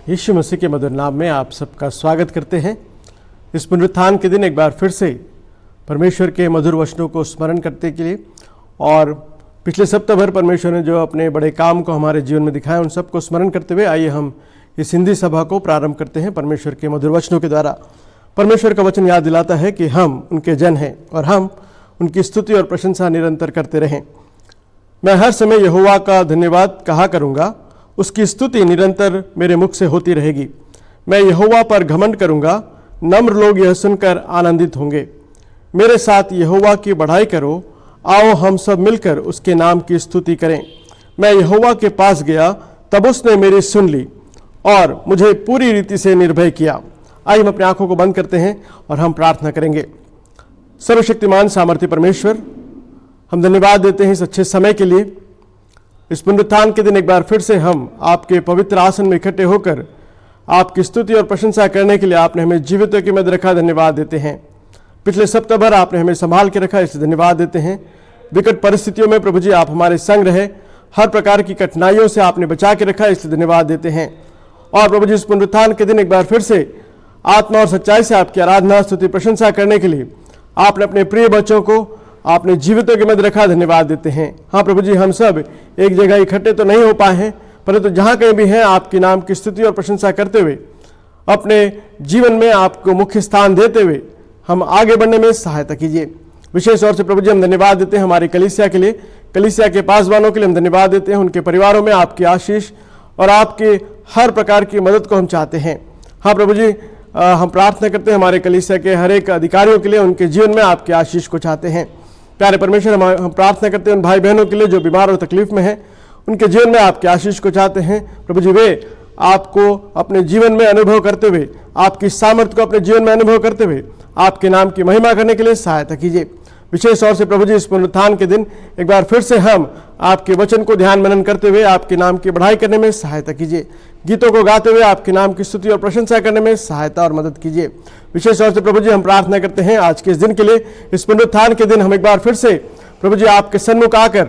यीशु मसीह के मधुर नाम में आप सबका स्वागत करते हैं। इस पुनरुत्थान के दिन एक बार फिर से परमेश्वर के मधुर वचनों को स्मरण करने के लिए और पिछले सप्ताह भर परमेश्वर ने जो अपने बड़े काम को हमारे जीवन में दिखाया उन सबको स्मरण करते हुए आइए हम इस हिंदी सभा को प्रारंभ करते हैं। परमेश्वर के मधुर वचनों के द्वारा परमेश्वर का वचन याद दिलाता है कि हम उनके जन हैं और हम उनकी स्तुति और प्रशंसा निरंतर करते रहें। मैं हर समय यहोवा का धन्यवाद कहा करूँगा, उसकी स्तुति निरंतर मेरे मुख से होती रहेगी। मैं यहोवा पर घमंड करूँगा, नम्र लोग यह सुनकर आनंदित होंगे। मेरे साथ यहोवा की बढ़ाई करो, आओ हम सब मिलकर उसके नाम की स्तुति करें। मैं यहोवा के पास गया, तब उसने मेरी सुन ली और मुझे पूरी रीति से निर्भय किया। आइए हम अपनी आंखों को बंद करते हैं और हम प्रार्थना करेंगे। सर्वशक्तिमान सामर्थ्य परमेश्वर, हम धन्यवाद देते हैं इस अच्छे समय के लिए। इस पुनरुत्थान के दिन एक बार फिर से हम आपके पवित्र आसन में इकट्ठे होकर आपकी स्तुति और प्रशंसा करने के लिए आपने हमें जीवितों की मध्य रखा, धन्यवाद देते हैं। पिछले सप्ताह भर आपने हमें संभाल के रखा, इसलिए धन्यवाद देते हैं। विकट परिस्थितियों में प्रभु जी आप हमारे संग रहे, हर प्रकार की कठिनाइयों से आपने बचा के रखा, इसलिए धन्यवाद देते हैं। और प्रभु जी इस पुनरुत्थान के दिन एक बार फिर से आत्मा और सच्चाई से आपकी आराधना स्तुति प्रशंसा करने के लिए आपने अपने प्रिय बच्चों को आपने जीवितों के मध्य रखा, धन्यवाद देते हैं। हाँ प्रभु जी, हम सब एक जगह इकट्ठे तो नहीं हो पाए हैं, परंतु जहाँ कहीं भी हैं आपके नाम की स्तुति और प्रशंसा करते हुए अपने जीवन में आपको मुख्य स्थान देते हुए हम आगे बढ़ने में सहायता कीजिए। विशेष तौर से प्रभु जी हम धन्यवाद देते हैं हमारी कलीसिया के लिए, कलीसिया के पासवानों के लिए हम धन्यवाद देते हैं। उनके परिवारों में आपकी आशीष और आपके हर प्रकार की मदद को हम चाहते हैं। हाँ प्रभु जी, हम प्रार्थना करते हैं हमारे कलीसिया के हर एक अधिकारियों के लिए, उनके जीवन में आपके आशीष को चाहते हैं। प्यारे परमेश्वर, हम प्रार्थना करते हैं उन भाई बहनों के लिए जो बीमार और तकलीफ में हैं, उनके जीवन में आपके आशीष को चाहते हैं। प्रभु जी वे आपको अपने जीवन में अनुभव करते हुए, आपकी सामर्थ्य को अपने जीवन में अनुभव करते हुए आपके नाम की महिमा करने के लिए सहायता कीजिए। विशेष तौर से प्रभु जी इस पुनरुत्थान के दिन एक बार फिर से हम आपके वचन को ध्यान मनन करते हुए आपके नाम की बढ़ाई करने में सहायता कीजिए। गीतों को गाते हुए आपके नाम की स्तुति और प्रशंसा करने में सहायता और मदद कीजिए। विशेष तौर से प्रभु जी हम प्रार्थना करते हैं आज के इस दिन के लिए, इस पुनरुत्थान के दिन हम एक बार फिर से प्रभु जी आपके सन्मुख आकर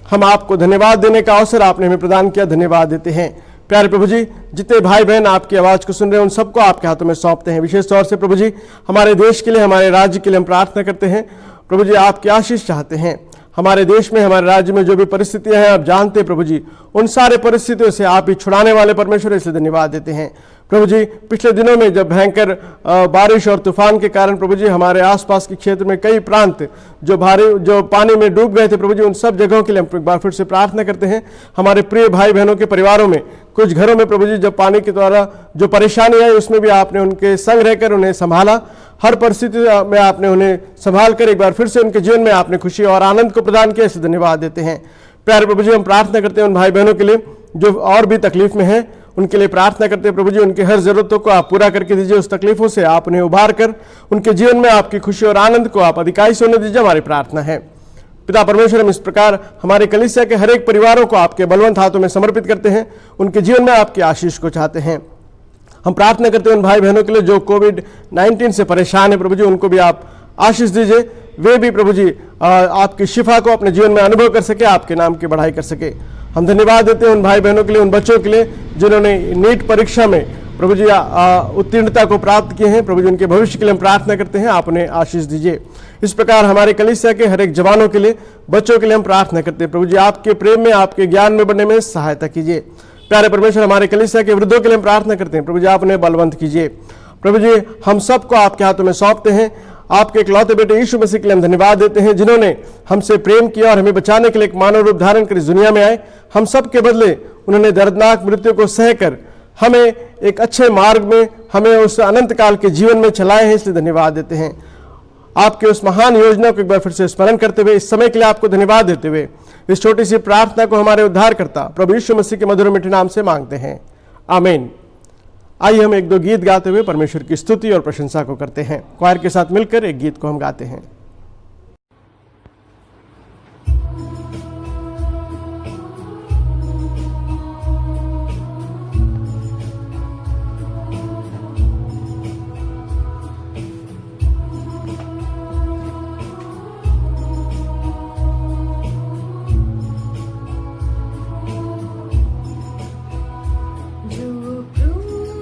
हम आपको धन्यवाद देने का अवसर आपने हमें प्रदान किया, धन्यवाद देते हैं। प्यारे प्रभु जी, जितने भाई बहन आपकी आवाज़ को सुन रहे हैं उन सबको आपके हाथों में सौंपते हैं। विशेष तौर से प्रभु जी हमारे देश के लिए, हमारे राज्य के लिए हम प्रार्थना करते हैं। प्रभु जी आपकी आशीष चाहते हैं। हमारे देश में, हमारे राज्य में जो भी परिस्थितियां हैं आप जानते हैं प्रभु जी, उन सारे परिस्थितियों से आप ही छुड़ाने वाले परमेश्वर, इसलिए धन्यवाद देते हैं। प्रभु जी पिछले दिनों में जब भयंकर बारिश और तूफान के कारण प्रभु जी हमारे आसपास के क्षेत्र में कई प्रांत जो पानी में डूब गए थे प्रभु जी, उन सब जगहों के लिए हम एक बार फिर से प्रार्थना करते हैं। हमारे प्रिय भाई बहनों के परिवारों में, कुछ घरों में प्रभु जी जब पानी के द्वारा जो परेशानी आई उसमें भी आपने उनके संग रहकर उन्हें संभाला, हर परिस्थिति में आपने उन्हें संभाल कर एक बार फिर से उनके जीवन में आपने खुशी और आनंद को प्रदान किया, इसलिए धन्यवाद देते हैं। प्यारे प्रभु जी हम प्रार्थना करते हैं उन भाई बहनों के लिए जो और भी तकलीफ में हैं, उनके लिए प्रार्थना करते हैं प्रभु जी उनकी हर जरूरतों को आप पूरा करके दीजिए। उस तकलीफों से आप उन्हें उबार कर उनके जीवन में आपकी खुशी और आनंद को आप अधिकाई से होने दीजिए, हमारी प्रार्थना है। पिता परमेश्वर, हम इस प्रकार हमारे कलीसिया के हर एक परिवारों को आपके बलवंत हाथों में समर्पित करते हैं, उनके जीवन में आपकी आशीष को चाहते हैं। हम प्रार्थना करते हैं उन भाई बहनों के लिए जो कोविड-19 से परेशान है प्रभु जी, उनको भी आप आशीष दीजिए, वे भी प्रभु जी आपकी शिफा को अपने जीवन में अनुभव कर सके, आपके नाम की बढ़ाई कर सके। हम धन्यवाद देते हैं उन भाई बहनों के लिए, उन बच्चों के लिए जिन्होंने नीट परीक्षा में प्रभु जी उत्तीर्णता को प्राप्त किए हैं। प्रभु जी उनके भविष्य के लिए हम प्रार्थना करते हैं, आप उन्हें आशीष दीजिए। इस प्रकार हमारे कलीसिया के हर एक जवानों के लिए, बच्चों के लिए हम प्रार्थना करते हैं प्रभु जी आपके प्रेम में, आपके ज्ञान में बढ़ने में सहायता कीजिए। प्यारे परमेश्वर, हमारे कलीसिया के वृद्धों के लिए हम प्रार्थना करते हैं प्रभु जी आप उन्हें बलवंत कीजिए। प्रभु जी हम सबको आपके हाथों में सौंपते हैं। आपके इकलौते बेटे यीशु मसीह के लिए हम धन्यवाद देते हैं जिन्होंने हमसे प्रेम किया और हमें बचाने के लिए एक मानव रूप धारण कर इस दुनिया में आए। हम सब के बदले उन्होंने दर्दनाक मृत्यु को सहकर हमें एक अच्छे मार्ग में, हमें उस अनंत काल के जीवन में चलाए हैं, इसलिए धन्यवाद देते हैं। आपके उस महान योजना को एक बार फिर से स्मरण करते हुए इस समय के लिए आपको धन्यवाद देते हुए इस छोटी सी प्रार्थना को हमारे उद्धारकर्ता प्रभु यीशु मसीह के मधुर मीठे नाम से मांगते हैं, आमीन। आइए हम एक दो गीत गाते हुए परमेश्वर की स्तुति और प्रशंसा को करते हैं। क्वायर के साथ मिलकर एक गीत को हम गाते हैं। जो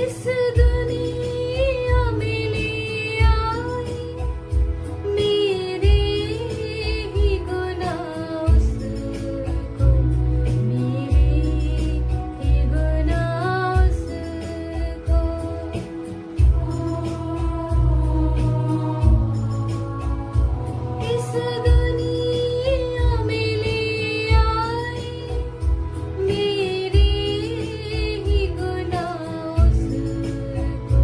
इस दुनिया में ले आई मेरे ही गुनाह उसको, मेरे ही गुनाह उसको। इस दुनिया में ले आई मेरे ही गुनाह उसको,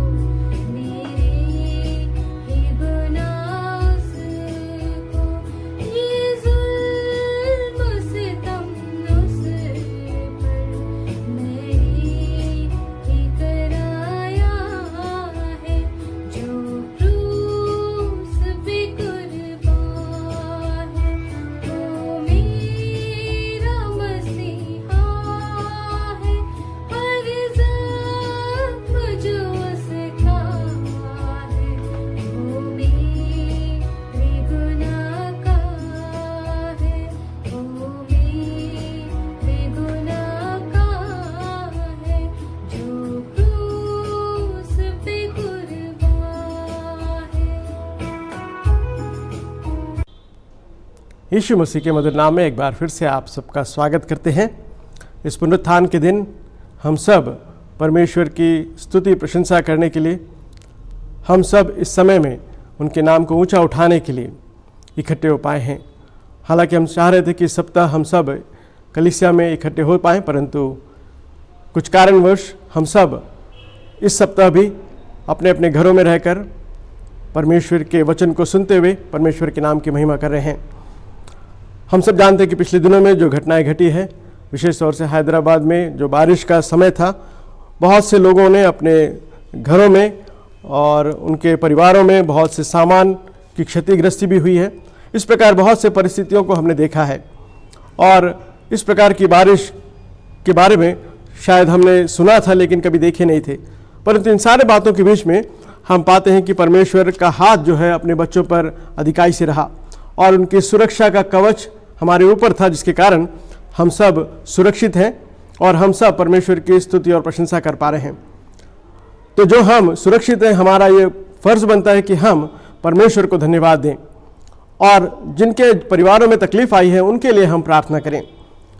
मेरे ही गुनाह उसको। ये जुल्म सितम उस पर मैंने ही कराया है, जो क्रूस पे कुर्बान है, वो मेरा मसीहा है। हर ज़ख्म जो उसका है, वो मेरे गुनाह का है, वो मेरे गुनाह का है, जो क्रूस पे कुर्बान है। यीशु मसीह के मधुर नाम में एक बार फिर से आप सबका स्वागत करते हैं। इस पुनरुत्थान के दिन हम सब परमेश्वर की स्तुति प्रशंसा करने के लिए, हम सब इस समय में उनके नाम को ऊंचा उठाने के लिए इकट्ठे हो पाए हैं। हालांकि हम चाह रहे थे कि इस सप्ताह हम सब कलीसिया में इकट्ठे हो पाएँ, परंतु कुछ कारणवश हम सब इस सप्ताह भी अपने अपने घरों में रहकर परमेश्वर के वचन को सुनते हुए परमेश्वर के नाम की महिमा कर रहे हैं। हम सब जानते हैं कि पिछले दिनों में जो घटनाएं घटी है, विशेष तौर से हैदराबाद में जो बारिश का समय था, बहुत से लोगों ने अपने घरों में और उनके परिवारों में बहुत से सामान की क्षतिग्रस्ती भी हुई है। इस प्रकार बहुत से परिस्थितियों को हमने देखा है और इस प्रकार की बारिश के बारे में शायद हमने सुना था लेकिन कभी देखे नहीं थे। परंतु इन सारे बातों के बीच में हम पाते हैं कि परमेश्वर का हाथ जो है अपने बच्चों पर अधिकाई से रहा और उनकी सुरक्षा का कवच हमारे ऊपर था, जिसके कारण हम सब सुरक्षित हैं और हम सब परमेश्वर की स्तुति और प्रशंसा कर पा रहे हैं। तो जो हम सुरक्षित हैं, हमारा ये फर्ज बनता है कि हम परमेश्वर को धन्यवाद दें और जिनके परिवारों में तकलीफ आई है उनके लिए हम प्रार्थना करें।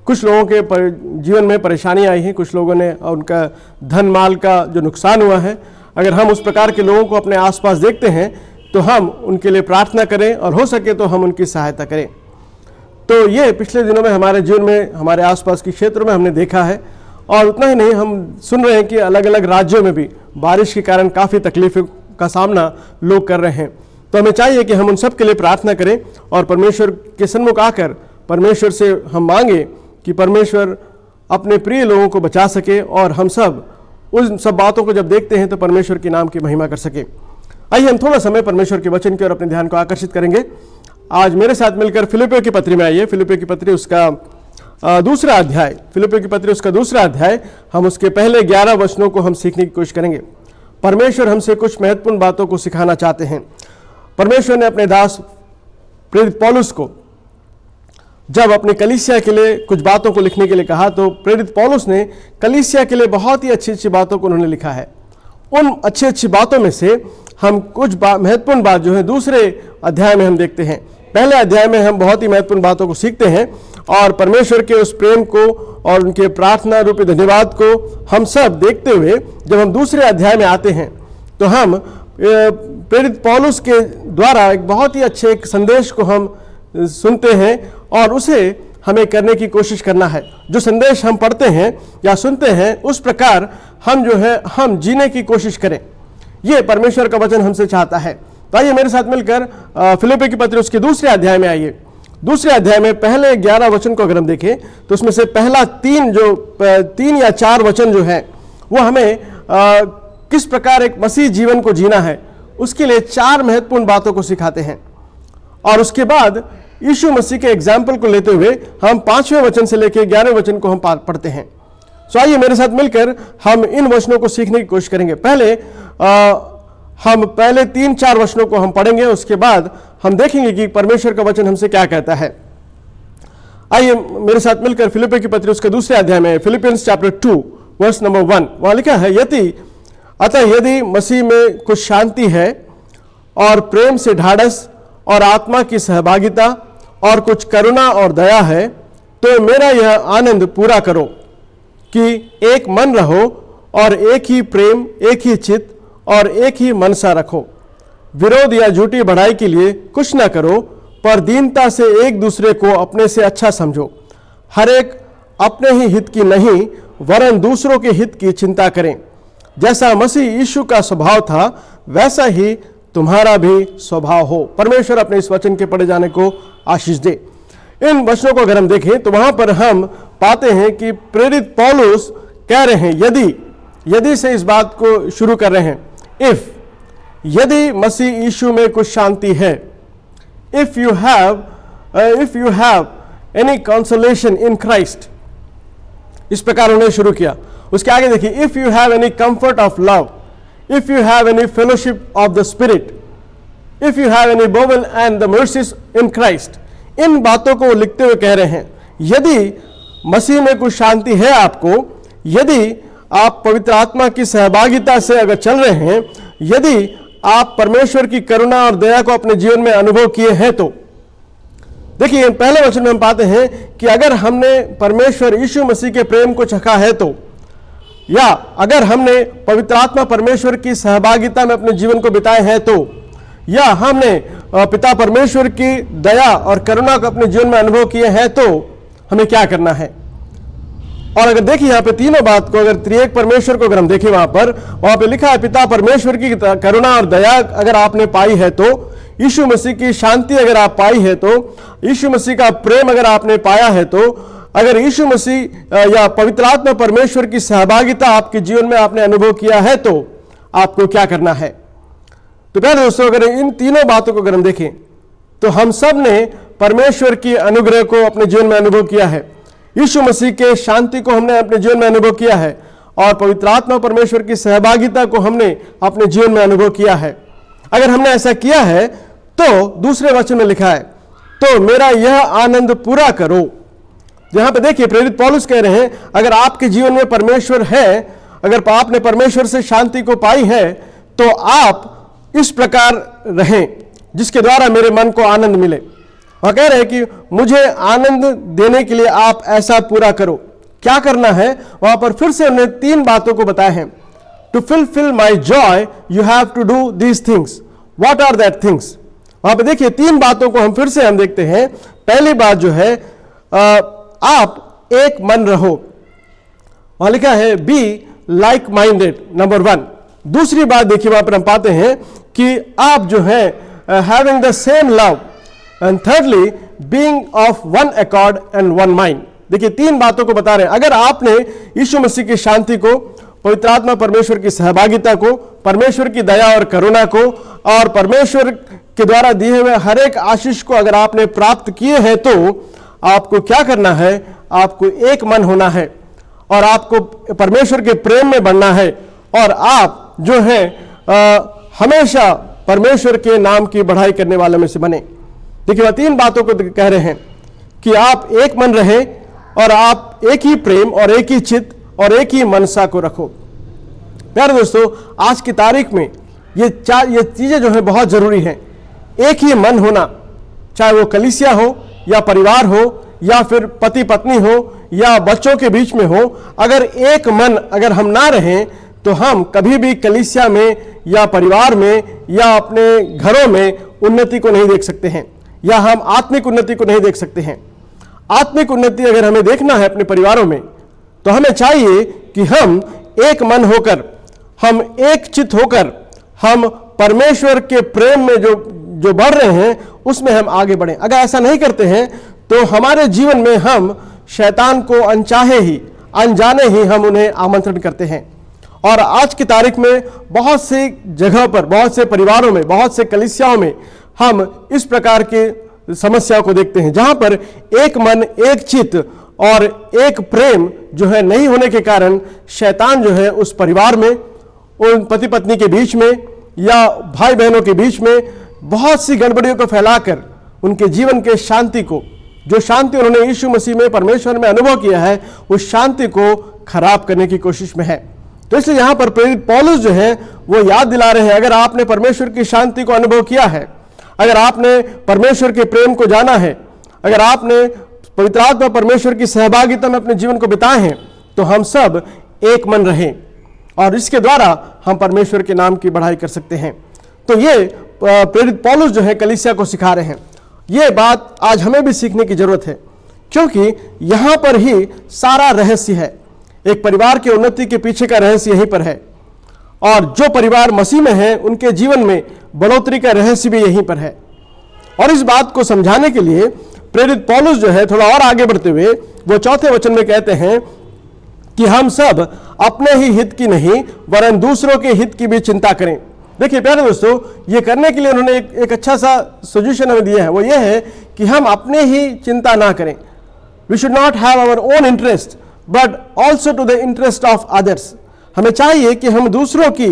कुछ लोगों के जीवन में परेशानी आई है, कुछ लोगों ने उनका धन माल का जो नुकसान हुआ है, अगर हम उस प्रकार के लोगों को अपने आसपास देखते हैं तो हम उनके लिए प्रार्थना करें और हो सके तो हम उनकी सहायता करें। तो ये पिछले दिनों में हमारे जीवन में, हमारे आसपास के क्षेत्रों में हमने देखा है। और उतना ही नहीं, हम सुन रहे हैं कि अलग अलग राज्यों में भी बारिश के कारण काफ़ी तकलीफों का सामना लोग कर रहे हैं। तो हमें चाहिए कि हम उन सब के लिए प्रार्थना करें और परमेश्वर के सन्मुख आकर परमेश्वर से हम मांगे कि परमेश्वर अपने प्रिय लोगों को बचा सके और हम सब उन सब बातों को जब देखते हैं तो परमेश्वर के नाम की महिमा कर सके। आइए हम थोड़ा समय परमेश्वर के वचन की ओर अपने ध्यान को आकर्षित करेंगे। आज मेरे साथ मिलकर फिलिपियों की पत्री में आइए। फिलिपियों की पत्री उसका दूसरा अध्याय, फिलिपियों की पत्री उसका दूसरा अध्याय, हम उसके पहले 11 वचनों को हम सीखने की कोशिश करेंगे। परमेश्वर हमसे कुछ महत्वपूर्ण बातों को सिखाना चाहते हैं। परमेश्वर ने अपने दास प्रेरित पौलुस को जब अपनी कलीसिया के लिए कुछ बातों को लिखने के लिए कहा, तो प्रेरित पौलुस ने कलीसिया के लिए बहुत ही अच्छी अच्छी बातों को उन्होंने लिखा है। उन अच्छी अच्छी बातों में से हम कुछ महत्वपूर्ण बात जो है दूसरे अध्याय में हम देखते हैं। पहले अध्याय में हम बहुत ही महत्वपूर्ण बातों को सीखते हैं और परमेश्वर के उस प्रेम को और उनके प्रार्थना रूपी धन्यवाद को हम सब देखते हुए जब हम दूसरे अध्याय में आते हैं तो हम प्रेरित पौलुस के द्वारा एक बहुत ही अच्छे एक संदेश को हम सुनते हैं और उसे हमें करने की कोशिश करना है। जो संदेश हम पढ़ते हैं या सुनते हैं उस प्रकार हम जो है हम जीने की कोशिश करें, ये परमेश्वर का वचन हमसे चाहता है। तो आइए मेरे साथ मिलकर फिलिपियों की पत्री उसके दूसरे अध्याय में आइए। दूसरे अध्याय में पहले 11 वचन को अगर हम देखें तो उसमें से पहला 3 या 4 वचन जो है वो हमें किस प्रकार एक मसीह जीवन को जीना है उसके लिए 4 महत्वपूर्ण बातों को सिखाते हैं। और उसके बाद यीशु मसीह के एग्जाम्पल को लेते हुए हम 5वें वचन से लेकर 11वें वचन को हम पढ़ते हैं। सो आइए मेरे साथ मिलकर हम इन वचनों को सीखने की कोशिश करेंगे। हम पहले 3-4 वचनों को हम पढ़ेंगे, उसके बाद हम देखेंगे कि परमेश्वर का वचन हमसे क्या कहता है। आइए मेरे साथ मिलकर फिलिपियों की पत्री उसके दूसरे अध्याय में, फिलिपियंस चैप्टर 2 वर्स नंबर 1, वहां लिखा है, यदि अतः यदि मसीह में कुछ शांति है और प्रेम से ढाढ़स और आत्मा की सहभागिता और कुछ करुणा और दया है, तो मेरा यह आनंद पूरा करो कि एक मन रहो और एक ही प्रेम, एक ही चित्त और एक ही मनसा रखो। विरोध या झूठी बढ़ाई के लिए कुछ न करो, पर दीनता से एक दूसरे को अपने से अच्छा समझो। हर एक अपने ही हित की नहीं वरन दूसरों के हित की चिंता करें। जैसा मसीह यीशु का स्वभाव था वैसा ही तुम्हारा भी स्वभाव हो। परमेश्वर अपने इस वचन के पढ़े जाने को आशीष दे। इन वचनों को अगर हम देखें तो वहां पर हम पाते हैं कि प्रेरित पौलुस कह रहे हैं, यदि से इस बात को शुरू कर रहे हैं। यदि मसीह यीशु में कुछ शांति है, if you have any consolation in Christ, इस प्रकार उन्होंने शुरू किया। उसके आगे देखिए, if you have any comfort of love, if you have any fellowship of the spirit, if you have any bowel and the mercies in Christ. इन बातों को लिखते हुए कह रहे हैं, यदि मसीह में कुछ शांति है आपको, यदि आप पवित्र आत्मा की सहभागिता से अगर चल रहे हैं, यदि आप परमेश्वर की करुणा और दया को अपने जीवन में अनुभव किए हैं, तो देखिए पहले वचन में हम पाते हैं कि अगर हमने परमेश्वर यीशु मसीह के प्रेम को चखा है तो, या अगर हमने पवित्र आत्मा परमेश्वर की सहभागिता में अपने जीवन को बिताए हैं तो, या हमने पिता परमेश्वर की दया और करुणा को अपने जीवन में अनुभव किए हैं, तो हमें क्या करना है। और अगर देखिए यहाँ पे तीनों बात को, अगर त्रिएक परमेश्वर को अगर हम देखें, वहां पे लिखा है पिता परमेश्वर की करुणा और दया अगर आपने पाई है तो, यीशु मसीह की शांति अगर आप पाई है तो, यीशु मसीह का प्रेम अगर आपने पाया है तो, अगर यीशु मसीह या पवित्र आत्मा परमेश्वर की सहभागिता आपके जीवन में आपने अनुभव किया है तो आपको क्या करना है। तो प्यारे दोस्तों, अगर इन तीनों बातों को अगर हम देखें तो हम सब ने परमेश्वर की अनुग्रह को अपने जीवन में अनुभव किया है, यीशु मसीह के शांति को हमने अपने जीवन में अनुभव किया है, और पवित्र आत्मा परमेश्वर की सहभागिता को हमने अपने जीवन में अनुभव किया है। अगर हमने ऐसा किया है तो दूसरे वचन में लिखा है, तो मेरा यह आनंद पूरा करो। यहां पे देखिए प्रेरित पौलुस कह रहे हैं, अगर आपके जीवन में परमेश्वर है, अगर आपने परमेश्वर से शांति को पाई है, तो आप इस प्रकार रहें जिसके द्वारा मेरे मन को आनंद मिले। और कह रहे हैं कि मुझे आनंद देने के लिए आप ऐसा पूरा करो। क्या करना है, वहां पर फिर से उन्होंने तीन बातों को बताया है। To fulfil my joy you have to do these things. What are that things? वहां पे देखिए तीन बातों को हम फिर से हम देखते हैं। पहली बात जो है, आप एक मन रहो, वहां लिखा है बी लाइक माइंडेड, नंबर 1। दूसरी बात देखिए वहां पर हम पाते हैं कि आप जो है having the same love, and thirdly being of one accord and one mind. देखिए तीन बातों को बता रहे हैं। अगर आपने यीशु मसीह की शांति को, पवित्र आत्मा परमेश्वर की सहभागिता को, परमेश्वर की दया और करुणा को, और परमेश्वर के द्वारा दिए हुए हर एक आशीष को अगर आपने प्राप्त किए हैं, तो आपको क्या करना है, आपको एक मन होना है और आपको परमेश्वर के प्रेम में बढ़ना है, और आप जो है हमेशा परमेश्वर के नाम की बढ़ाई करने वालों में से बने। देखिए वह तीन बातों को कह रहे हैं कि आप एक मन रहे और आप एक ही प्रेम और एक ही चित्त और एक ही मनसा को रखो। प्यारे दोस्तों, आज की तारीख में ये चीजें जो है बहुत जरूरी हैं। एक ही मन होना, चाहे वो कलीसिया हो या परिवार हो या फिर पति पत्नी हो या बच्चों के बीच में हो, अगर एक मन अगर हम ना रहें तो हम कभी भी कलीसिया में या परिवार में या अपने घरों में उन्नति को नहीं देख सकते हैं, या हम आत्मिक उन्नति को नहीं देख सकते हैं। आत्मिक उन्नति अगर हमें देखना है अपने परिवारों में, तो हमें चाहिए कि हम एक मन होकर, हम एक चित्त होकर, हम परमेश्वर के प्रेम में जो बढ़ रहे हैं उसमें हम आगे बढ़ें। अगर ऐसा नहीं करते हैं तो हमारे जीवन में हम शैतान को अनचाहे ही, अनजाने ही हम उन्हें आमंत्रण करते हैं। और आज की तारीख में बहुत सी जगह पर, बहुत से परिवारों में, बहुत से कलीसियाओं में हम इस प्रकार की समस्याओं को देखते हैं, जहां पर एक मन, एक चित्त और एक प्रेम जो है नहीं होने के कारण शैतान जो है उस परिवार में, उन पति पत्नी के बीच में या भाई बहनों के बीच में बहुत सी गड़बड़ियों को फैलाकर उनके जीवन के शांति को, जो शांति उन्होंने यीशु मसीह में, परमेश्वर में अनुभव किया है, उस शांति को खराब करने की कोशिश में है। तो इसलिए यहाँ पर प्रेरित पौलुस जो है वो याद दिला रहे हैं, अगर आपने परमेश्वर की शांति को अनुभव किया है, अगर आपने परमेश्वर के प्रेम को जाना है, अगर आपने पवित्र आत्मा परमेश्वर की सहभागिता में अपने जीवन को बिताए हैं, तो हम सब एक मन रहें और इसके द्वारा हम परमेश्वर के नाम की बढ़ाई कर सकते हैं। तो ये प्रेरित पौलुस जो है कलीसिया को सिखा रहे हैं। ये बात आज हमें भी सीखने की जरूरत है, क्योंकि यहाँ पर ही सारा रहस्य है। एक परिवार की उन्नति के पीछे का रहस्य यहीं पर है, और जो परिवार मसीह में है उनके जीवन में बढ़ोतरी का रहस्य भी यहीं पर है। और इस बात को समझाने के लिए प्रेरित पौलुस जो है थोड़ा और आगे बढ़ते हुए वो चौथे वचन में कहते हैं कि हम सब अपने ही हित की नहीं वरन दूसरों के हित की भी चिंता करें। देखिए प्यारे दोस्तों, ये करने के लिए उन्होंने एक अच्छा सा सजेशन हमें दिया है। वो ये है कि हम अपने ही चिंता ना करें। We should not have our own interest but also to the interest of others. हमें चाहिए कि हम दूसरों की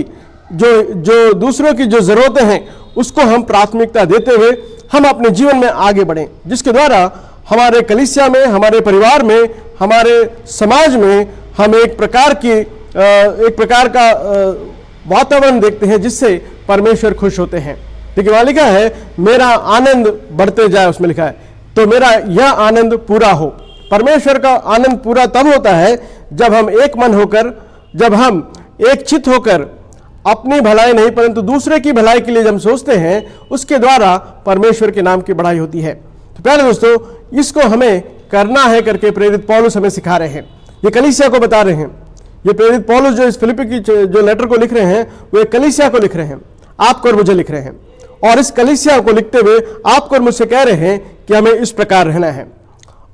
जो जरूरतें हैं उसको हम प्राथमिकता देते हुए हम अपने जीवन में आगे बढ़ें, जिसके द्वारा हमारे कलीसिया में, हमारे परिवार में, हमारे समाज में हम एक प्रकार का वातावरण देखते हैं जिससे परमेश्वर खुश होते हैं। देखिए वहां लिखा है मेरा आनंद बढ़ते जाए, उसमें लिखा है तो मेरा यह आनंद पूरा हो। परमेश्वर का आनंद पूरा तब होता है जब हम एक मन होकर, जब हम एक चित्त होकर अपनी भलाई नहीं परंतु दूसरे की भलाई के लिए जब हम सोचते हैं, उसके द्वारा परमेश्वर के नाम की बढ़ाई होती है। तो प्यारे दोस्तों, इसको हमें करना है करके प्रेरित पौलुस हमें सिखा रहे हैं, ये कलीसिया को बता रहे हैं। ये प्रेरित पौलुस जो इस फिलिप्पी की जो लेटर को लिख रहे हैं वो एक कलीसिया को लिख रहे हैं, आपको और मुझे लिख रहे हैं। और इस कलीसिया को लिखते हुए आपको और मुझसे कह रहे हैं कि हमें इस प्रकार रहना है।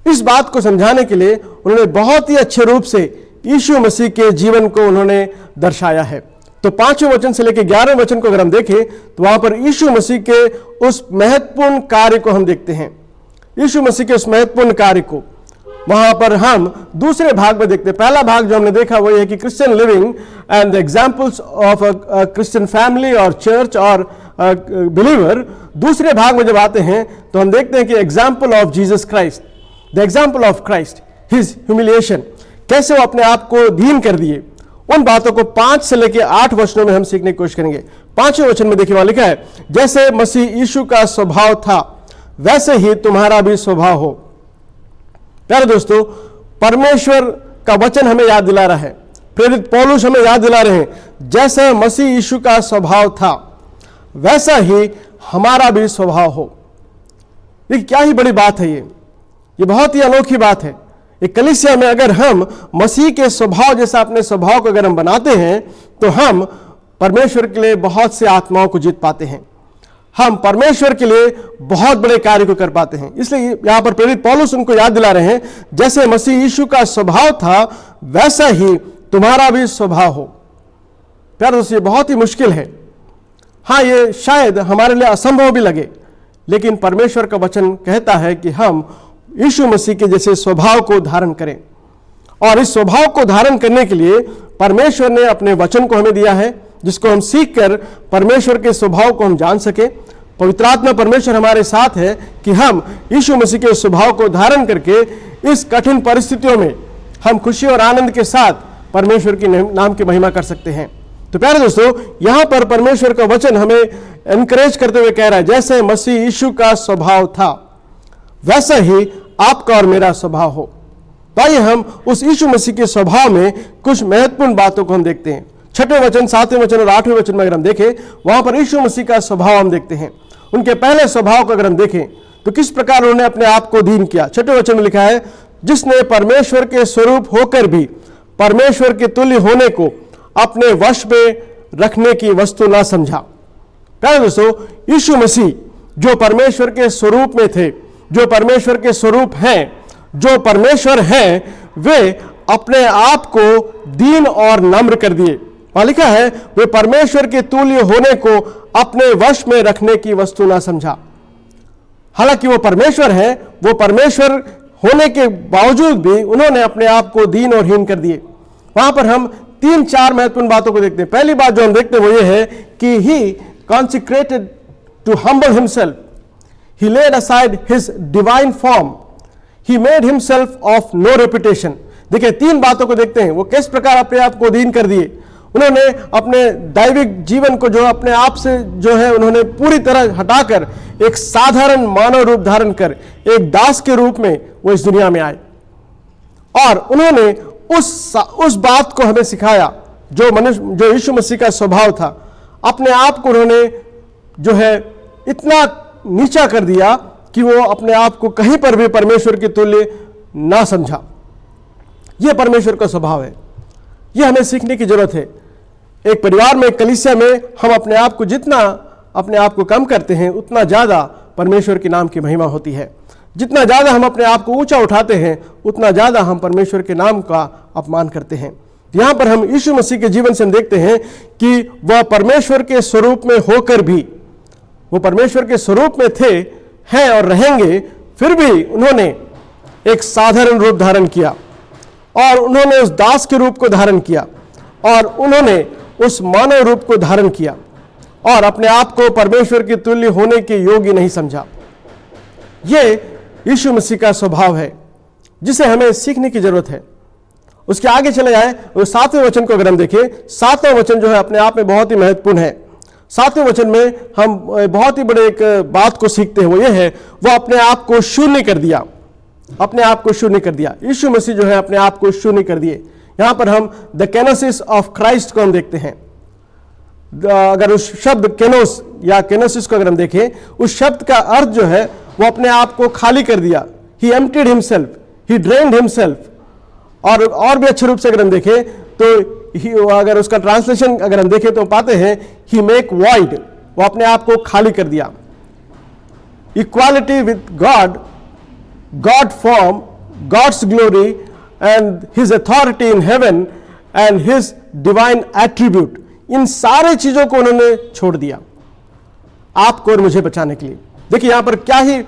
इस बात को समझाने के लिए उन्होंने बहुत ही अच्छे रूप से यीशु मसीह के जीवन को उन्होंने दर्शाया है। तो 5वें वचन से लेकर 11वें वचन को अगर हम देखें तो वहां पर यीशु मसीह के उस महत्वपूर्ण कार्य को हम देखते हैं। यीशु मसीह के उस महत्वपूर्ण कार्य को वहां पर हम दूसरे भाग में देखते हैं। पहला भाग जो हमने देखा वो ये है कि Christian living and the examples of a Christian family और चर्च और बिलीवर। दूसरे भाग में जब आते हैं तो हम देखते हैं कि example of Jesus Christ, the example of Christ, his humiliation, कैसे वो अपने आप को दीन कर दिए। उन बातों को 5 से लेकर 8 वचनों में हम सीखने की कोशिश करेंगे। 5वें वचन में देखिए वहां लिखा है जैसे मसीह यीशु का स्वभाव था वैसे ही तुम्हारा भी स्वभाव हो। प्यारे दोस्तों, परमेश्वर का वचन हमें याद दिला रहा है, प्रेरित पौलुस हमें याद दिला रहे हैं जैसे मसीह यीशु का स्वभाव था वैसा ही हमारा भी स्वभाव हो। देखिए क्या ही बड़ी बात है, ये बहुत ही अनोखी बात है। एक कलीसिया में अगर हम मसीह के स्वभाव जैसा अपने स्वभाव को अगर हम बनाते हैं तो हम परमेश्वर के लिए बहुत से आत्माओं को जीत पाते हैं, हम परमेश्वर के लिए बहुत बड़े कार्य को कर पाते हैं। इसलिए यहां पर प्रेरित पौलुस उनको याद दिला रहे हैं जैसे मसीह यीशु का स्वभाव था वैसा ही तुम्हारा भी स्वभाव हो। प्यारे दोस्तों, ये बहुत ही मुश्किल है। हाँ, ये शायद हमारे लिए असंभव भी लगे, लेकिन परमेश्वर का वचन कहता है कि हम यीशु मसीह के जैसे स्वभाव को धारण करें। और इस स्वभाव को धारण करने के लिए परमेश्वर ने अपने वचन को हमें दिया है, जिसको हम सीखकर परमेश्वर के स्वभाव को हम जान सके। पवित्र आत्मा परमेश्वर हमारे साथ है कि हम यीशु मसीह के स्वभाव को धारण करके इस कठिन परिस्थितियों में हम खुशी और आनंद के साथ परमेश्वर के नाम की महिमा कर सकते हैं। तो प्यारे दोस्तों, यहाँ पर परमेश्वर का वचन हमें एनकरेज करते हुए कह रहा है जैसे मसीह यीशु का स्वभाव था वैसा ही आपका और मेरा स्वभाव हो। आइए हम उस यीशु मसीह के स्वभाव में कुछ महत्वपूर्ण बातों को हम देखते हैं। 6वें वचन, 7वें वचन और 8वें वचन में अगर हम देखें वहां पर यीशु मसीह का स्वभाव हम देखते हैं। उनके पहले स्वभाव को अगर हम देखें तो किस प्रकार उन्होंने अपने आप को दीन किया। 6वें वचन में लिखा है जिसने परमेश्वर के स्वरूप होकर भी परमेश्वर के तुल्य होने को अपने वश में रखने की वस्तु ना समझा। प्यारे दोस्तों, यीशु मसीह जो परमेश्वर के स्वरूप में थे, जो परमेश्वर के स्वरूप हैं, जो परमेश्वर हैं, वे अपने आप को दीन और नम्र कर दिए। वहां लिखा है वे परमेश्वर के तुल्य होने को अपने वश में रखने की वस्तु ना समझा। हालांकि वो परमेश्वर हैं, वो परमेश्वर होने के बावजूद भी उन्होंने अपने आप को दीन और हीन कर दिए। वहां पर हम 3-4 महत्वपूर्ण बातों को देखते हैं। पहली बात जो हम देखते हैं वो ये है कि he consecrated to humble himself, he laid aside his divine form, he made himself of no reputation। देखिए 3 बातों को देखते हैं, वो किस प्रकार अपने आप को दीन कर दिए। उन्होंने अपने दैविक जीवन को जो अपने आप से जो है उन्होंने पूरी तरह हटाकर एक साधारण मानव रूप धारण कर एक दास के रूप में वो इस दुनिया में आए और उन्होंने उस बात को हमें सिखाया जो यीशु मसीह का स्वभाव था। अपने आप को उन्होंने जो है इतना नीचा कर दिया कि वो अपने आप को कहीं पर भी परमेश्वर के तुल्य ना समझा। यह परमेश्वर का स्वभाव है, यह हमें सीखने की जरूरत है। एक परिवार में, कलीसिया में हम अपने आप को जितना अपने आप को कम करते हैं उतना ज़्यादा परमेश्वर के नाम की महिमा होती है। जितना ज़्यादा हम अपने आप को ऊंचा उठाते हैं उतना ज़्यादा हम परमेश्वर के नाम का अपमान करते हैं। यहाँ पर हम यीशु मसीह के जीवन से हम देखते हैं कि वह परमेश्वर के स्वरूप में होकर भी, वो परमेश्वर के स्वरूप में थे, हैं और रहेंगे, फिर भी उन्होंने एक साधारण रूप धारण किया और उन्होंने उस दास के रूप को धारण किया और उन्होंने उस मानव रूप को धारण किया और अपने आप को परमेश्वर के तुल्य होने के योग्य नहीं समझा। ये यीशु मसीह का स्वभाव है जिसे हमें सीखने की जरूरत है। उसके आगे चले जाए, उस 7वें वचन को अगर हम देखें, 7वां वचन जो है अपने आप में बहुत ही महत्वपूर्ण है। 7वें वचन में हम बहुत ही बड़े एक बात को सीखते हैं, वो ये है, वो अपने आप को शून्य कर दिया, अपने आप को शून्य कर दिया। यीशु मसीह जो है अपने आप को शून्य कर दिए। यहां पर हम द केनोसिस ऑफ क्राइस्ट को हम देखते हैं। अगर उस शब्द केनोस या केनोसिस को अगर हम देखें, उस शब्द का अर्थ जो है वो अपने आप को खाली कर दिया। ही एम्प्टीड हिमसेल्फ, ही ड्रेन्ड हिमसेल्फ। और भी अच्छे रूप से अगर हम देखें तो अगर उसका ट्रांसलेशन अगर हम देखें तो पाते हैं ही मेक वॉइड, वो अपने आप को खाली कर दिया। Equality with God, God form, God's glory and his authority in heaven and his divine attribute, इन सारे चीजों को उन्होंने छोड़ दिया आपको और मुझे बचाने के लिए। देखिए यहां पर क्या ही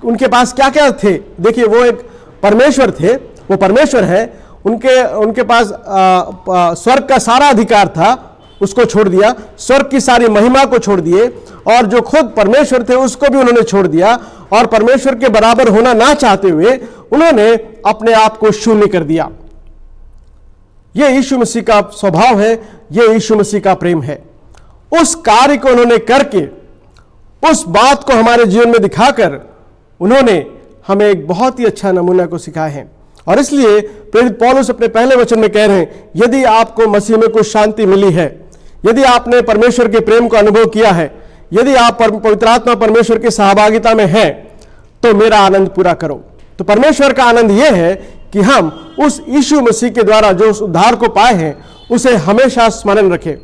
उनके पास क्या क्या थे। देखिए वो एक परमेश्वर थे, वो परमेश्वर है, उनके पास स्वर्ग का सारा अधिकार था, उसको छोड़ दिया। स्वर्ग की सारी महिमा को छोड़ दिए और जो खुद परमेश्वर थे उसको भी उन्होंने छोड़ दिया और परमेश्वर के बराबर होना ना चाहते हुए उन्होंने अपने आप को शून्य कर दिया। यह यीशु मसीह का स्वभाव है, यह यीशु मसीह का प्रेम है। उस कार्य को उन्होंने करके, उस बात को हमारे जीवन में दिखाकर उन्होंने हमें एक बहुत ही अच्छा नमूना को सिखाया है। और इसलिए प्रेरित पौलुस अपने पहले वचन में कह रहे हैं, यदि आपको मसीह में कुछ शांति मिली है, यदि आपने परमेश्वर के प्रेम को अनुभव किया है, यदि आप पवित्र आत्मा परमेश्वर की सहभागिता में हैं, तो मेरा आनंद पूरा करो। तो परमेश्वर का आनंद यह है कि हम उस यीशु मसीह के द्वारा जो उस उद्धार को पाए हैं उसे हमेशा स्मरण रखें।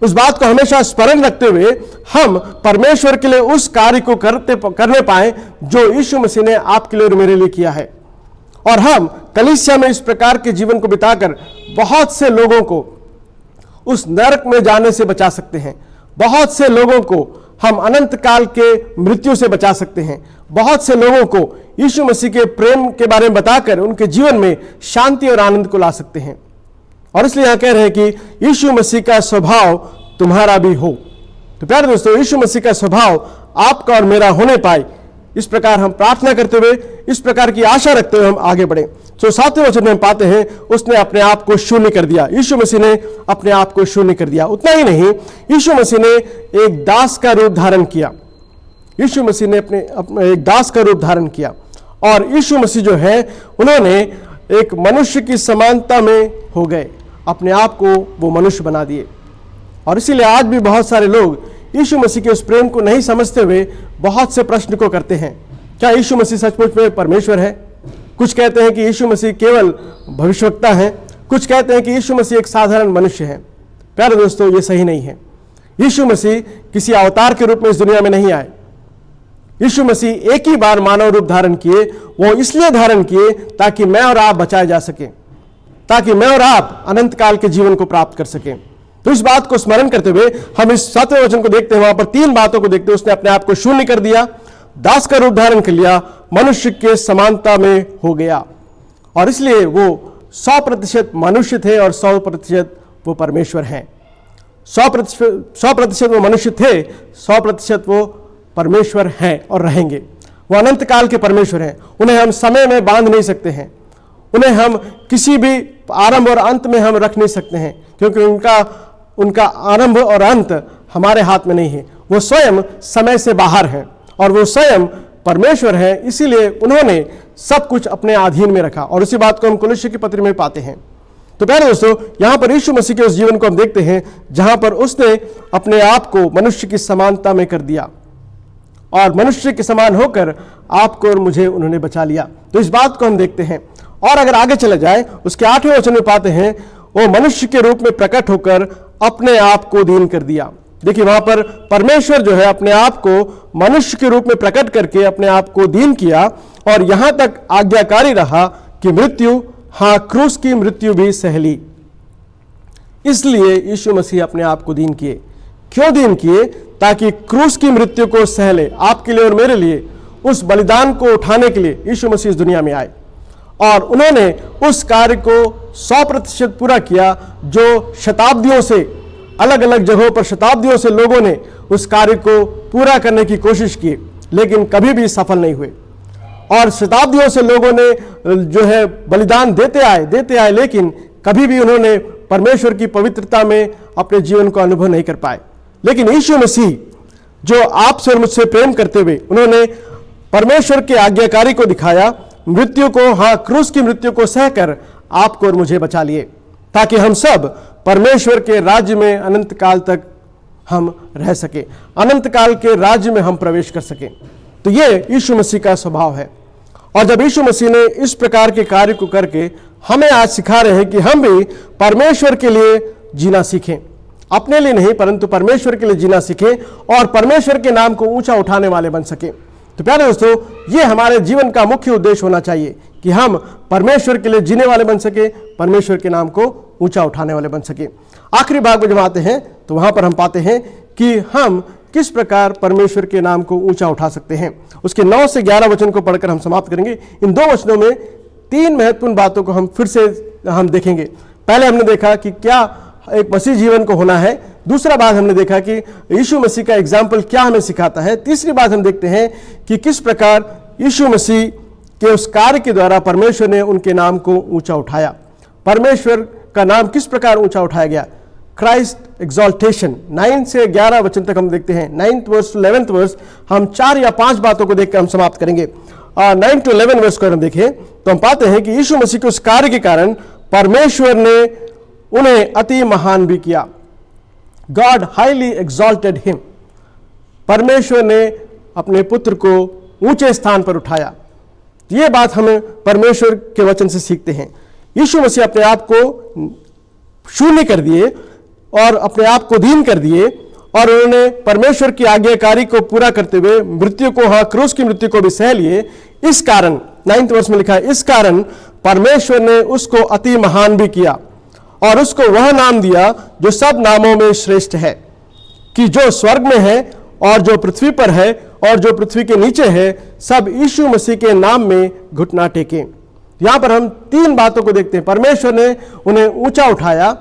उस बात को हमेशा स्मरण रखते हुए हम परमेश्वर के लिए उस कार्य को करने पाए जो यीशु मसीह ने आपके लिए और मेरे लिए किया है। और हम कलीसिया में इस प्रकार के जीवन को बिताकर बहुत से लोगों को उस नरक में जाने से बचा सकते हैं। बहुत से लोगों को हम अनंत काल के मृत्यु से बचा सकते हैं। बहुत से लोगों को यीशु मसीह के प्रेम के बारे में बताकर उनके जीवन में शांति और आनंद को ला सकते हैं। और इसलिए यहां कह रहे हैं कि यीशु मसीह का स्वभाव तुम्हारा भी हो। तो प्यारे दोस्तों, यीशु मसीह का स्वभाव आपका और मेरा होने पाए, इस प्रकार हम प्रार्थना करते हुए, इस प्रकार की आशा रखते हुए हम आगे बढ़े। तो 7वें वचन में हम पाते हैं उसने अपने आप को शून्य कर दिया। यीशु मसीह ने अपने आप को शून्य कर दिया। उतना ही नहीं, यीशु मसीह ने एक दास का रूप धारण किया। यीशु मसीह ने अपने एक दास का रूप धारण किया और यीशु मसीह जो है उन्होंने एक मनुष्य की समानता में हो गए, अपने आप को वो मनुष्य बना दिए। और इसीलिए आज भी बहुत सारे लोग यीशु मसीह के उस प्रेम को नहीं समझते हुए बहुत से प्रश्न को करते हैं। क्या यीशु मसीह सचमुच में परमेश्वर है? कुछ कहते हैं कि यीशु मसीह केवल भविष्यवक्ता है, कुछ कहते हैं कि यीशु मसीह एक साधारण मनुष्य है। प्यारे दोस्तों, ये सही नहीं है। यीशु मसीह किसी अवतार के रूप में इस दुनिया में नहीं आए। यीशु मसीह एक ही बार मानव रूप धारण किए। वो इसलिए धारण किए ताकि मैं और आप बचाए जा सके, ताकि मैं और आप अनंत काल के जीवन को प्राप्त कर सकें। तो इस बात को स्मरण करते हुए हम इस 7वें वचन को देखते हैं। वहां पर 3 बातों को देखते हैं। उसने अपने आप को शून्य कर दिया, दास का रूप धारण कर लिया, मनुष्य के समानता में हो गया। और इसलिए वो 100% मनुष्य थे और 100% वो परमेश्वर हैं। 100% वो मनुष्य थे, 100% वो परमेश्वर हैं और रहेंगे। वो अनंत काल के परमेश्वर हैं। उन्हें हम समय में बांध नहीं सकते हैं, उन्हें हम किसी भी आरंभ और अंत में हम रख नहीं सकते हैं, क्योंकि उनका उनका आरंभ और अंत हमारे हाथ में नहीं है। वो स्वयं समय से बाहर हैं और वो स्वयं परमेश्वर हैं, इसीलिए उन्होंने सब कुछ अपने अधीन में रखा। और उसी बात को हम कुलुस्सी की पत्री में पाते हैं। तो प्यारे दोस्तों, यहाँ पर यीशु मसीह के उस जीवन को हम देखते हैं जहाँ पर उसने अपने आप को मनुष्य की समानता में कर दिया और मनुष्य के समान होकर आपको और मुझे उन्होंने बचा लिया। तो इस बात को हम देखते हैं। और अगर आगे चले जाए, उसके 8वें वचन में पाते हैं, वो मनुष्य के रूप में प्रकट होकर अपने आप को दीन कर दिया। देखिए, वहां पर परमेश्वर जो है अपने आप को मनुष्य के रूप में प्रकट करके अपने आप को दीन किया और यहां तक आज्ञाकारी रहा कि मृत्यु, हाँ, क्रूस की मृत्यु भी सह ली। इसलिए यीशु मसीह अपने आप को दीन किए। क्यों दीन किए? ताकि क्रूस की मृत्यु को सह ले, आपके लिए और मेरे लिए। उस बलिदान को उठाने के लिए यीशु मसीह इस दुनिया में आए और उन्होंने उस कार्य को 100% पूरा किया जो शताब्दियों से, अलग अलग जगहों पर शताब्दियों से लोगों ने उस कार्य को पूरा करने की कोशिश की, लेकिन कभी भी सफल नहीं हुए। और शताब्दियों से लोगों ने जो है बलिदान देते आए, लेकिन कभी भी उन्होंने परमेश्वर की पवित्रता में अपने जीवन को अनुभव नहीं कर पाए। लेकिन यीशु मसीह जो आपसे और मुझसे प्रेम करते हुए उन्होंने परमेश्वर के आज्ञाकारी को दिखाया, मृत्यु को, हाँ, क्रूस की मृत्यु को सहकर आपको और मुझे बचा लिए, ताकि हम सब परमेश्वर के राज्य में अनंत काल तक हम रह सके, अनंत काल के राज्य में हम प्रवेश कर सके। तो ये यीशु मसीह का स्वभाव है। और जब यीशु मसीह ने इस प्रकार के कार्य को करके हमें आज सिखा रहे हैं कि हम भी परमेश्वर के लिए जीना सीखें, अपने लिए नहीं परंतु परमेश्वर के लिए जीना सीखें और परमेश्वर के नाम को ऊंचा उठाने वाले बन सकें। तो प्यारे दोस्तों, ये हमारे जीवन का मुख्य उद्देश्य होना चाहिए कि हम परमेश्वर के लिए जीने वाले बन सके, परमेश्वर के नाम को ऊंचा उठाने वाले बन सके। आखिरी भाग में जब आते हैं तो वहां पर हम पाते हैं कि हम किस प्रकार परमेश्वर के नाम को ऊंचा उठा सकते हैं। उसके 9 से 11 वचन को पढ़कर हम समाप्त करेंगे। इन 2 वचनों में 3 महत्वपूर्ण बातों को हम फिर से देखेंगे। पहले हमने देखा कि क्या एक मसीह जीवन को होना है। दूसरा बात हमने देखा कि यीशु मसीह का एग्जाम्पल क्या हमें सिखाता है। तीसरी बात हम देखते हैं कि किस प्रकार यीशु मसीह के उस कार्य के द्वारा परमेश्वर ने उनके नाम को ऊंचा उठाया। परमेश्वर का नाम किस प्रकार ऊंचा उठाया गया, क्राइस्ट एग्जॉल्टेशन। 9 से 11 वचन तक हम देखते हैं। 9th verse to 11th verse हम 4 या 5 बातों को देखकर हम समाप्त करेंगे। 9 to 11 वर्स को हम देखें तो हम पाते हैं कि यीशु मसीह के उस कार्य के कारण परमेश्वर ने उन्हें अति महान भी किया। God highly exalted him. परमेश्वर ने अपने पुत्र को ऊंचे स्थान पर उठाया। ये बात हमें परमेश्वर के वचन से सीखते हैं। यीशु मसीह अपने आप को शून्य कर दिए और अपने आप को दीन कर दिए और उन्होंने परमेश्वर की आज्ञाकारी को पूरा करते हुए मृत्यु को, हाँ, क्रूस की मृत्यु को भी सह लिए। इस कारण 9th वर्ष में लिखा है, इस कारण परमेश्वर ने उसको अति महान भी किया और उसको वह नाम दिया जो सब नामों में श्रेष्ठ है, कि जो स्वर्ग में है और जो पृथ्वी पर है और जो पृथ्वी के नीचे है, सब यीशु मसीह के नाम में घुटना टेकें। यहां पर हम 3 बातों को देखते हैं। परमेश्वर ने उन्हें ऊंचा उठाया,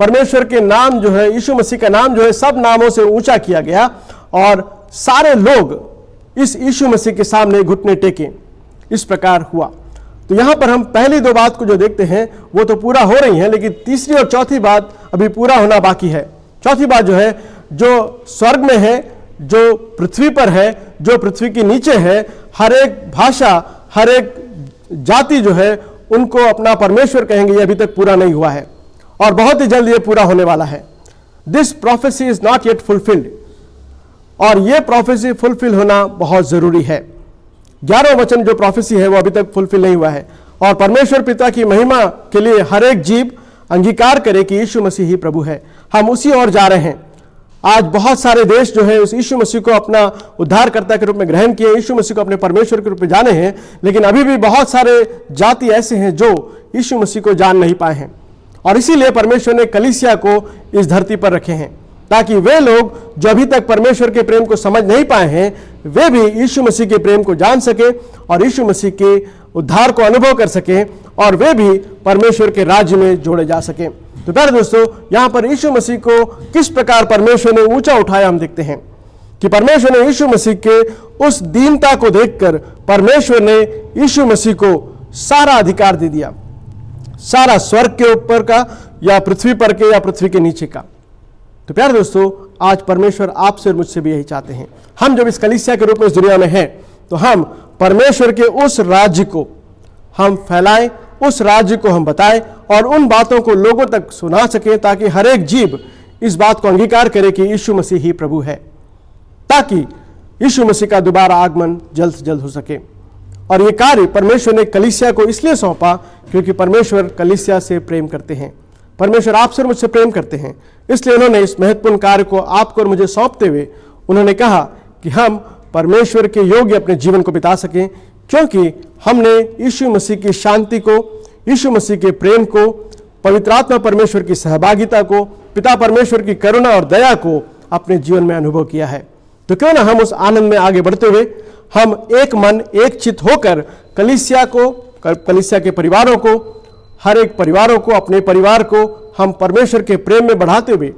परमेश्वर के नाम जो है, यीशु मसीह का नाम जो है सब नामों से ऊंचा किया गया और सारे लोग इस यीशु मसीह के सामने घुटने टेके। इस प्रकार हुआ। तो यहां पर हम पहली 2 बात को जो देखते हैं वो तो पूरा हो रही है, लेकिन तीसरी और चौथी बात अभी पूरा होना बाकी है। चौथी बात जो है, जो स्वर्ग में है, जो पृथ्वी पर है, जो पृथ्वी के नीचे है, हर एक भाषा, हर एक जाति जो है उनको अपना परमेश्वर कहेंगे, ये अभी तक पूरा नहीं हुआ है और बहुत ही जल्द ये पूरा होने वाला है। This prophecy is not yet fulfilled, और ये प्रोफेसी फुलफिल होना बहुत जरूरी है। 11वां वचन जो प्रोफेसी है वो अभी तक फुलफिल नहीं हुआ है और परमेश्वर पिता की महिमा के लिए हर एक जीव अंगीकार करे कि यीशु मसीह ही प्रभु है। हम उसी ओर जा रहे हैं। आज बहुत सारे देश जो है उस यीशु मसीह को अपना उद्धारकर्ता के रूप में ग्रहण किए, यीशु मसीह को अपने परमेश्वर के रूप में जाने हैं, लेकिन अभी भी बहुत सारे जाति ऐसे हैं जो यीशु मसीह को जान नहीं पाए हैं। और इसीलिए परमेश्वर ने कलीसिया को इस धरती पर रखे हैं, ताकि वे लोग जो अभी तक परमेश्वर के प्रेम को समझ नहीं पाए हैं, वे भी यीशु मसीह के प्रेम को जान सके और यीशु मसीह के उद्धार को अनुभव कर सके और वे भी परमेश्वर के राज्य में जोड़े जा सके। तो प्यारे दोस्तों, यहाँ पर यीशु मसीह को किस प्रकार परमेश्वर ने ऊंचा उठाया हम देखते हैं कि परमेश्वर ने यीशु मसीह के उस दीनता को देखकर परमेश्वर ने यीशु मसीह को सारा अधिकार दे दिया, सारा स्वर्ग के ऊपर का या पृथ्वी पर के या पृथ्वी के नीचे का। तो प्यारे दोस्तों, आज परमेश्वर आपसे और मुझसे भी यही चाहते हैं। हम जब इस कलीसिया के रूप में इस दुनिया में हैं तो हम परमेश्वर के उस राज्य को हम फैलाएं, उस राज्य को हम बताएं और उन बातों को लोगों तक सुना सकें ताकि हर एक जीव इस बात को अंगीकार करे कि यीशु मसीह ही प्रभु है, ताकि यीशु मसीह का दोबारा आगमन जल्द से जल्द हो सके। और ये कार्य परमेश्वर ने कलीसिया को इसलिए सौंपा क्योंकि परमेश्वर कलीसिया से प्रेम करते हैं। परमेश्वर आपसे और मुझसे प्रेम करते हैं, इसलिए उन्होंने इस महत्वपूर्ण कार्य को आपको और मुझे सौंपते हुए उन्होंने कहा कि हम परमेश्वर के योग्य अपने जीवन को बिता सकें, क्योंकि हमने यीशु मसीह की शांति को, यीशु मसीह के प्रेम को, पवित्र आत्मा परमेश्वर की सहभागिता को, पिता परमेश्वर की करुणा और दया को अपने जीवन में अनुभव किया है। तो क्यों ना हम उस आनंद में आगे बढ़ते हुए हम एक मन एक चित्त होकर कलीसिया को, कलीसिया के परिवारों को, हर एक परिवारों को, अपने परिवार को हम परमेश्वर के प्रेम में बढ़ाते हुए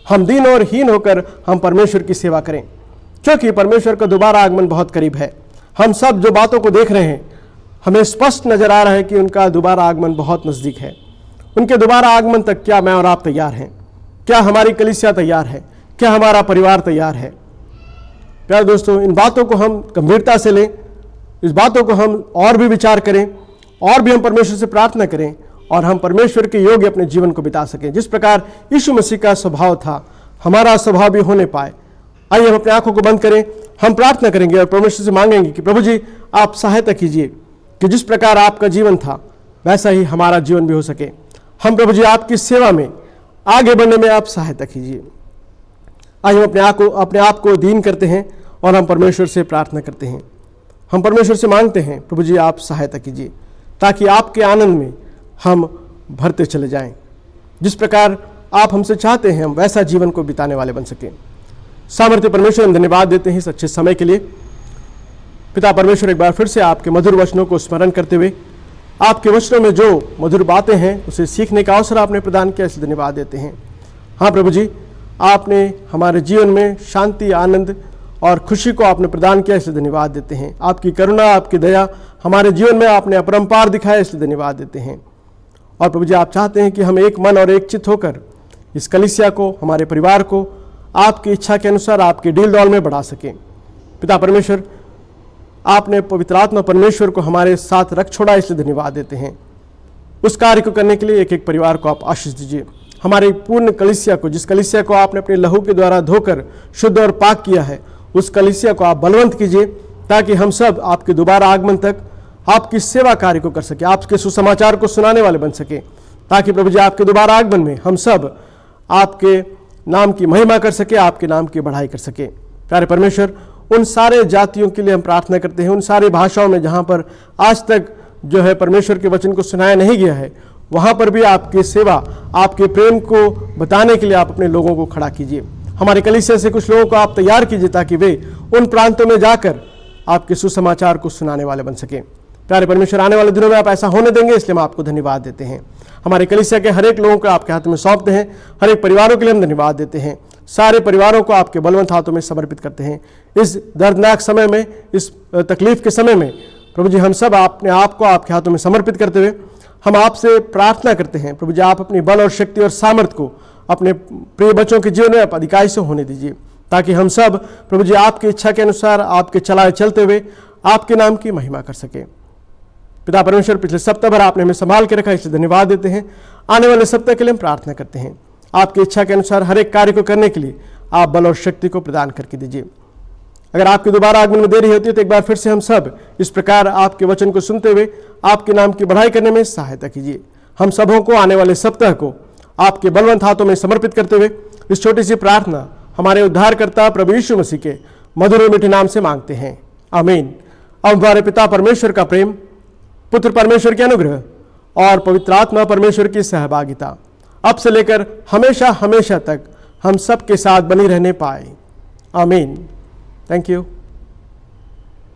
हम दीन और हीन होकर हम परमेश्वर की सेवा करें, क्योंकि परमेश्वर का दोबारा आगमन बहुत करीब है। हम सब जो बातों को देख रहे हैं, हमें स्पष्ट नजर आ रहा है कि उनका दोबारा आगमन बहुत नज़दीक है। उनके दोबारा आगमन तक क्या मैं और आप तैयार हैं? क्या हमारी कलीसिया तैयार है? क्या हमारा परिवार तैयार है? प्यारे दोस्तों, इन बातों को हम गंभीरता से लें, इस बातों को हम और भी विचार करें, और भी हम परमेश्वर से प्रार्थना करें और हम परमेश्वर के योग्य अपने जीवन को बिता सकें। जिस प्रकार यीशु मसीह का स्वभाव था, हमारा स्वभाव भी होने पाए। आइए हम अपनी आंखों को बंद करें, हम प्रार्थना करेंगे और परमेश्वर से मांगेंगे कि प्रभु जी आप सहायता कीजिए कि जिस प्रकार आपका जीवन था वैसा ही हमारा जीवन भी हो सके। हम प्रभु जी आपकी सेवा में आगे बढ़ने में आप सहायता कीजिए। आइए हम अपने आप को दीन करते हैं और हम परमेश्वर से प्रार्थना करते हैं। हम परमेश्वर से मांगते हैं, प्रभु जी आप सहायता कीजिए ताकि आपके आनंद में हम भरते चले जाएं। जिस प्रकार आप हमसे चाहते हैं हम वैसा जीवन को बिताने वाले बन सकें। सामर्थ्य परमेश्वर, हम धन्यवाद देते हैं इस अच्छे समय के लिए। पिता परमेश्वर, एक बार फिर से आपके मधुर वचनों को स्मरण करते हुए आपके वचनों में जो मधुर बातें हैं उसे सीखने का अवसर आपने प्रदान किया, इसलिए धन्यवाद देते हैं। हाँ प्रभु जी, आपने हमारे जीवन में शांति, आनंद और खुशी को आपने प्रदान किया, इसलिए धन्यवाद देते हैं। आपकी करुणा, आपकी दया हमारे जीवन में आपने अपरंपार दिखाया, इसलिए धन्यवाद देते हैं। और प्रभु जी, आप चाहते हैं कि हम एक मन और एक चित्त होकर इस कलीसिया को, हमारे परिवार को आपकी इच्छा के अनुसार आपके डील डॉल में बढ़ा सकें। पिता परमेश्वर, आपने पवित्र आत्मा परमेश्वर को हमारे साथ रख छोड़ा, इसलिए धन्यवाद देते हैं। उस कार्य को करने के लिए एक एक परिवार को आप आशीष दीजिए। हमारे पूर्ण कलीसिया को, जिस कलीसिया को आपने अपने लहू के द्वारा धोकर शुद्ध और पाक किया है, उस कलीसिया को आप बलवंत कीजिए ताकि हम सब आपके दोबारा आगमन तक आपकी सेवा कार्य को कर सके, आपके सुसमाचार को सुनाने वाले बन सके, ताकि प्रभु जी आपके दोबारा आगमन में हम सब आपके नाम की महिमा कर सके, आपके नाम की बढ़ाई कर सके। प्यारे परमेश्वर, उन सारे जातियों के लिए हम प्रार्थना करते हैं, उन सारी भाषाओं में जहाँ पर आज तक जो है परमेश्वर के वचन को सुनाया नहीं गया है, वहाँ पर भी आपकी सेवा, आपके प्रेम को बताने के लिए आप अपने लोगों को खड़ा कीजिए। हमारे कलीसिया से कुछ लोगों को आप तैयार कीजिए ताकि वे उन प्रांतों में जाकर आपके सुसमाचार को सुनाने वाले बन सकें। प्यारे परमेश्वर, आने वाले दिनों में आप ऐसा होने देंगे, इसलिए हम आपको धन्यवाद देते हैं। हमारे कलीसिया के हर एक लोगों को आपके हाथ में सौंपते हैं, हर एक परिवारों के लिए हम धन्यवाद देते हैं। सारे परिवारों को आपके बलवंत हाथों में समर्पित करते हैं। इस दर्दनाक समय में, इस तकलीफ के समय में प्रभु जी हम सब अपने आप को आपके हाथों में समर्पित करते हुए हम आपसे प्रार्थना करते हैं, प्रभु जी आप अपनी बल और शक्ति और सामर्थ्य को अपने प्रिय बच्चों के जीवन में आप अधिकाई से होने दीजिए, ताकि हम सब प्रभु जी आपकी इच्छा के अनुसार आपके चलाए चलते हुए आपके नाम की महिमा कर सके। पिता परमेश्वर, पिछले सप्ताह भर आपने हमें संभाल के रखा, इसलिए धन्यवाद देते हैं। आने वाले सप्ताह के लिए हम प्रार्थना करते हैं, आपकी इच्छा के अनुसार हर एक कार्य को करने के लिए आप बल और शक्ति को प्रदान करके दीजिए। अगर आपके दोबारा आगमन में देरी होती है तो एक बार फिर से हम सब इस प्रकार आपके वचन को सुनते हुए आपके नाम की बढ़ाई करने में सहायता कीजिए। हम सबों को आने वाले सप्ताह को आपके बलवंत हाथों में समर्पित करते हुए इस छोटी सी प्रार्थना हमारे उद्धारकर्ता प्रभु यीशु मसीह के मधुर और मीठे नाम से मांगते हैं, आमीन। अब हमारे पिता परमेश्वर का प्रेम, पुत्र परमेश्वर के अनुग्रह और पवित्र आत्मा परमेश्वर की सहभागिता अब से लेकर हमेशा हमेशा तक हम सब के साथ बनी रहने पाए, आमीन। Thank you.